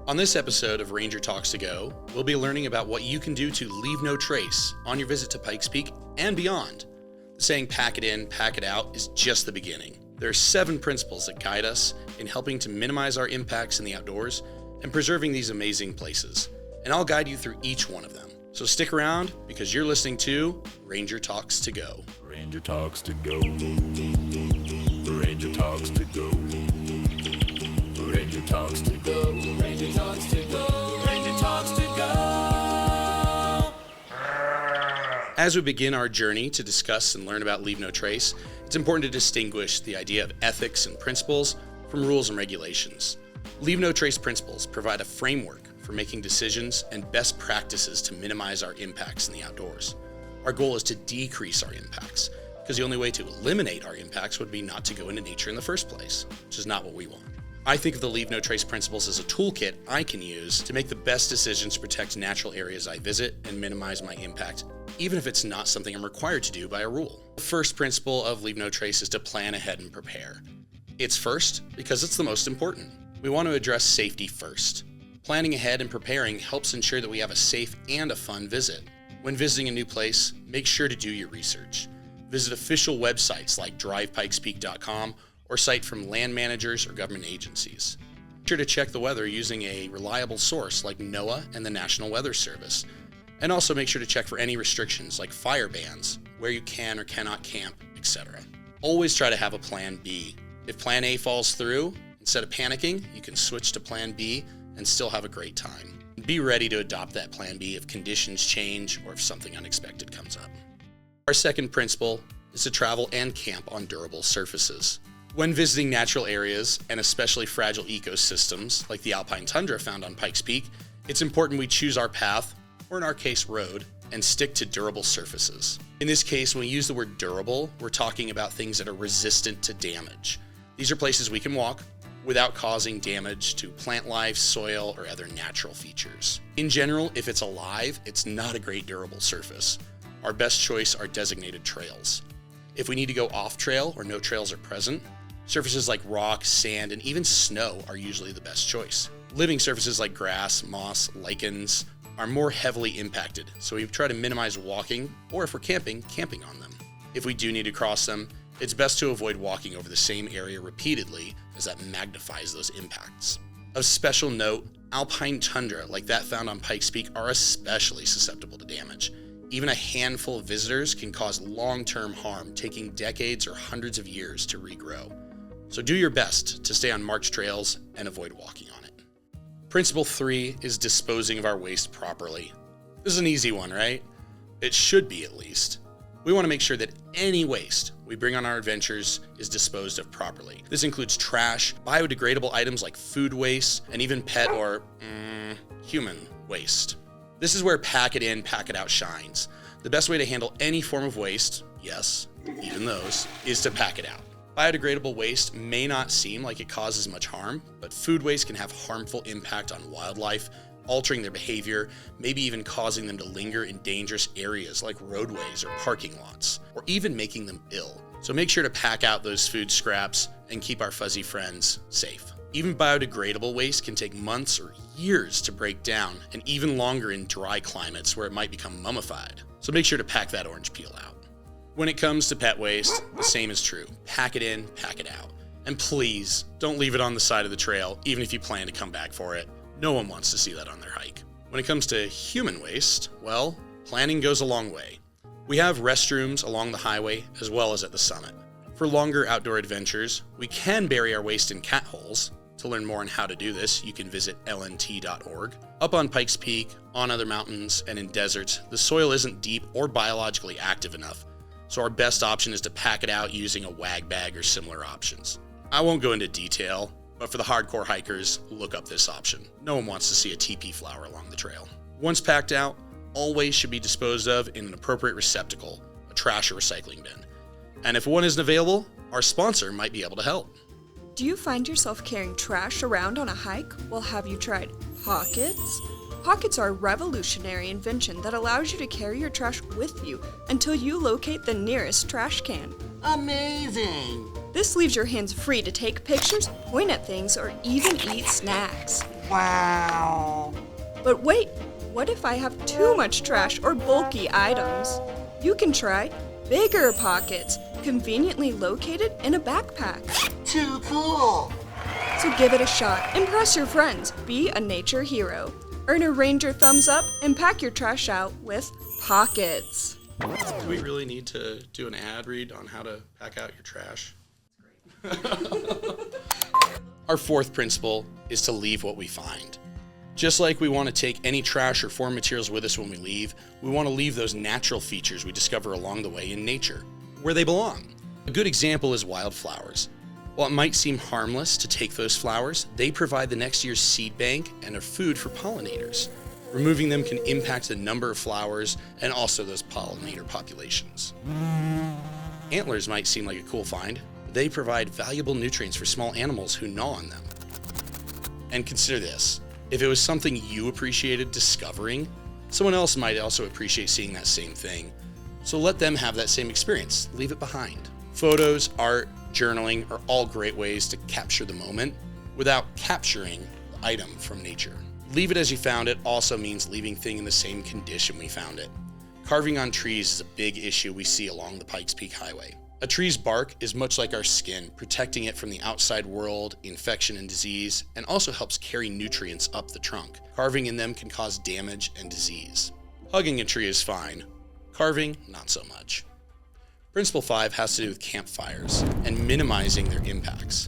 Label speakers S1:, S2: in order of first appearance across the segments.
S1: On this episode of Ranger Talks to Go, we'll be learning about what you can do to leave no trace on your visit to Pikes Peak and beyond. The saying pack it in, pack it out is just the beginning. There are 7 principles that guide us in helping to minimize our impacts in the outdoors and preserving these amazing places. And I'll guide you through each one of them. So stick around because you're listening to Ranger Talks to Go.
S2: Ranger Talks to Go. Ranger Talks to Go. Ranger Talks to Go. Ranger Talks to Go. Ranger Talks to Go.
S1: As we begin our journey to discuss and learn about Leave No Trace, it's important to distinguish the idea of ethics and principles from rules and regulations. Leave No Trace principles provide a framework for making decisions and best practices to minimize our impacts in the outdoors. Our goal is to decrease our impacts, because the only way to eliminate our impacts would be not to go into nature in the first place, which is not what we want. I think of the Leave No Trace principles as a toolkit I can use to make the best decisions to protect natural areas I visit and minimize my impact, even if it's not something I'm required to do by a rule. The first principle of Leave No Trace is to plan ahead and prepare. It's first because it's the most important. We want to address safety first. Planning ahead and preparing helps ensure that we have a safe and a fun visit. When visiting a new place, make sure to do your research. Visit official websites like drivepikespeak.com or cite from land managers or government agencies. Be sure to check the weather using a reliable source like NOAA and the National Weather Service. And also make sure to check for any restrictions like fire bans, where you can or cannot camp, etc. Always try to have a plan B. If plan A falls through, instead of panicking, you can switch to plan B and still have a great time. Be ready to adopt that plan B if conditions change or if something unexpected comes up. Our second principle is to travel and camp on durable surfaces. When visiting natural areas, and especially fragile ecosystems like the alpine tundra found on Pikes Peak, it's important we choose our path, or in our case road, and stick to durable surfaces. In this case, when we use the word durable, we're talking about things that are resistant to damage. These are places we can walk without causing damage to plant life, soil, or other natural features. In general, if it's alive, it's not a great durable surface. Our best choice are designated trails. If we need to go off trail or no trails are present, surfaces like rock, sand, and even snow are usually the best choice. Living surfaces like grass, moss, lichens are more heavily impacted, so we try to minimize walking, or if we're camping on them. If we do need to cross them, it's best to avoid walking over the same area repeatedly, as that magnifies those impacts. Of special note, alpine tundra, like that found on Pikes Peak, are especially susceptible to damage. Even a handful of visitors can cause long-term harm, taking decades or hundreds of years to regrow. So do your best to stay on marked trails and avoid walking on it. Principle 3 is disposing of our waste properly. This is an easy one, right? It should be, at least. We want to make sure that any waste we bring on our adventures is disposed of properly. This includes trash, biodegradable items like food waste, and even pet or human waste. This is where pack it in, pack it out shines. The best way to handle any form of waste, yes, even those, is to pack it out. Biodegradable waste may not seem like it causes much harm, but food waste can have harmful impact on wildlife, altering their behavior, maybe even causing them to linger in dangerous areas like roadways or parking lots, or even making them ill. So make sure to pack out those food scraps and keep our fuzzy friends safe. Even biodegradable waste can take months or years to break down, and even longer in dry climates where it might become mummified. So make sure to pack that orange peel out. When it comes to pet waste, the same is true. Pack it in, pack it out. And please, don't leave it on the side of the trail, even if you plan to come back for it. No one wants to see that on their hike. When it comes to human waste, well, planning goes a long way. We have restrooms along the highway as well as at the summit. For longer outdoor adventures, we can bury our waste in cat holes. To learn more on how to do this, you can visit lnt.org. Up on Pikes Peak, on other mountains, and in deserts, the soil isn't deep or biologically active enough, so our best option is to pack it out using a wag bag or similar options. I won't go into detail, but for the hardcore hikers, look up this option. No one wants to see a teepee flower along the trail. Once packed out, all waste should be disposed of in an appropriate receptacle, a trash or recycling bin. And if one isn't available, our sponsor might be able to help.
S3: Do you find yourself carrying trash around on a hike? Well, have you tried pockets? Pockets are a revolutionary invention that allows you to carry your trash with you until you locate the nearest trash can.
S4: Amazing!
S3: This leaves your hands free to take pictures, point at things, or even eat snacks.
S4: Wow.
S3: But wait, what if I have too much trash or bulky items? You can try bigger pockets, conveniently located in a backpack.
S4: Too cool.
S3: So give it a shot, impress your friends, be a nature hero. Earn a Ranger thumbs up and pack your trash out with Pockets.
S1: Do we really need to do an ad read on how to pack out your trash? Our fourth principle is to leave what we find. Just like we want to take any trash or foreign materials with us when we leave, we want to leave those natural features we discover along the way in nature, where they belong. A good example is wildflowers. While it might seem harmless to take those flowers, they provide the next year's seed bank and are food for pollinators. Removing them can impact the number of flowers and also those pollinator populations. Antlers might seem like a cool find, but they provide valuable nutrients for small animals who gnaw on them. And consider this, if it was something you appreciated discovering, someone else might also appreciate seeing that same thing. So let them have that same experience, leave it behind. Photos, art, journaling are all great ways to capture the moment without capturing the item from nature. Leave it as you found it also means leaving things in the same condition we found it. Carving on trees is a big issue we see along the Pikes Peak Highway. A tree's bark is much like our skin, protecting it from the outside world, infection and disease, and also helps carry nutrients up the trunk. Carving in them can cause damage and disease. Hugging a tree is fine. Carving, not so much. Principle 5 has to do with campfires and minimizing their impacts.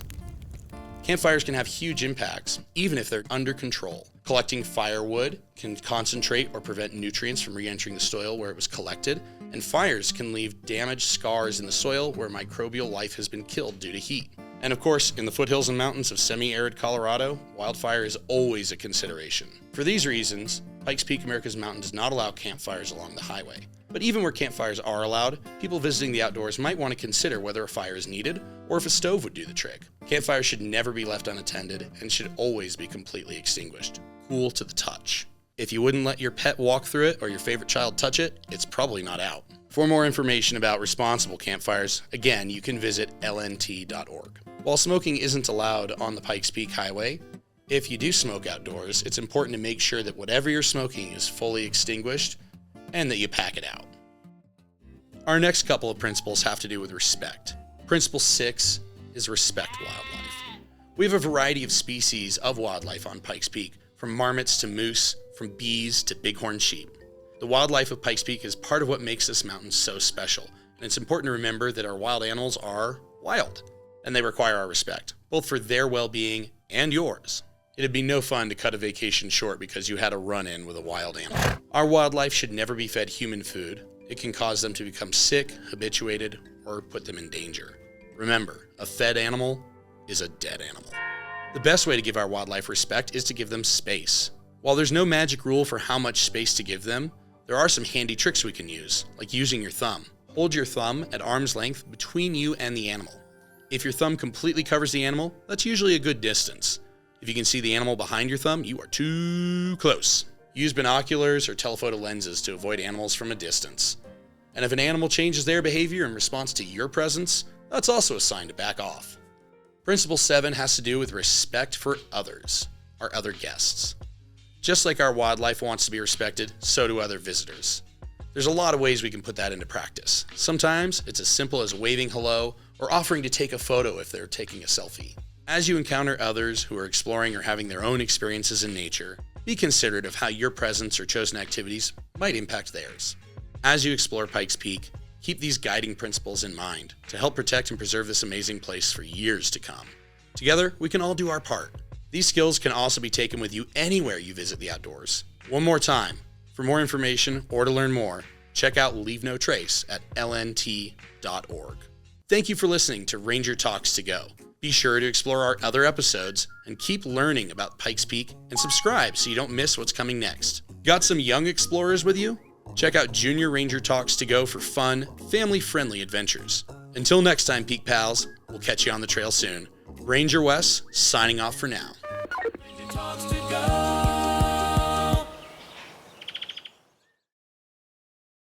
S1: Campfires can have huge impacts, even if they're under control. Collecting firewood can concentrate or prevent nutrients from re-entering the soil where it was collected, and fires can leave damaged scars in the soil where microbial life has been killed due to heat. And of course, in the foothills and mountains of semi-arid Colorado, wildfire is always a consideration. For these reasons, Pikes Peak, America's Mountain, does not allow campfires along the highway. But even where campfires are allowed, people visiting the outdoors might want to consider whether a fire is needed or if a stove would do the trick. Campfires should never be left unattended and should always be completely extinguished. Cool to the touch. If you wouldn't let your pet walk through it or your favorite child touch it, it's probably not out. For more information about responsible campfires, again, you can visit lnt.org. While smoking isn't allowed on the Pikes Peak Highway, if you do smoke outdoors, it's important to make sure that whatever you're smoking is fully extinguished and that you pack it out. Our next couple of principles have to do with respect. Principle 6 is respect wildlife. We have a variety of species of wildlife on Pikes Peak, from marmots to moose, from bees to bighorn sheep. The wildlife of Pikes Peak is part of what makes this mountain so special, and it's important to remember that our wild animals are wild, and they require our respect, both for their well-being and yours. It'd be no fun to cut a vacation short because you had a run-in with a wild animal. Our wildlife should never be fed human food. It can cause them to become sick, habituated, or put them in danger. Remember, a fed animal is a dead animal. The best way to give our wildlife respect is to give them space. While there's no magic rule for how much space to give them, there are some handy tricks we can use, like using your thumb. Hold your thumb at arm's length between you and the animal. If your thumb completely covers the animal, that's usually a good distance. If you can see the animal behind your thumb, you are too close. Use binoculars or telephoto lenses to avoid animals from a distance. And if an animal changes their behavior in response to your presence, that's also a sign to back off. Principle 7 has to do with respect for others, our other guests. Just like our wildlife wants to be respected, so do other visitors. There's a lot of ways we can put that into practice. Sometimes it's as simple as waving hello or offering to take a photo if they're taking a selfie. As you encounter others who are exploring or having their own experiences in nature, be considerate of how your presence or chosen activities might impact theirs. As you explore Pikes Peak, keep these guiding principles in mind to help protect and preserve this amazing place for years to come. Together, we can all do our part. These skills can also be taken with you anywhere you visit the outdoors. One more time, for more information or to learn more, check out Leave No Trace at lnt.org. Thank you for listening to Ranger Talks to Go. Be sure to explore our other episodes and keep learning about Pikes Peak and subscribe so you don't miss what's coming next. Got some young explorers with you? Check out Junior Ranger Talks to Go for fun, family-friendly adventures. Until next time, Peak Pals, we'll catch you on the trail soon. Ranger Wes, signing off for now.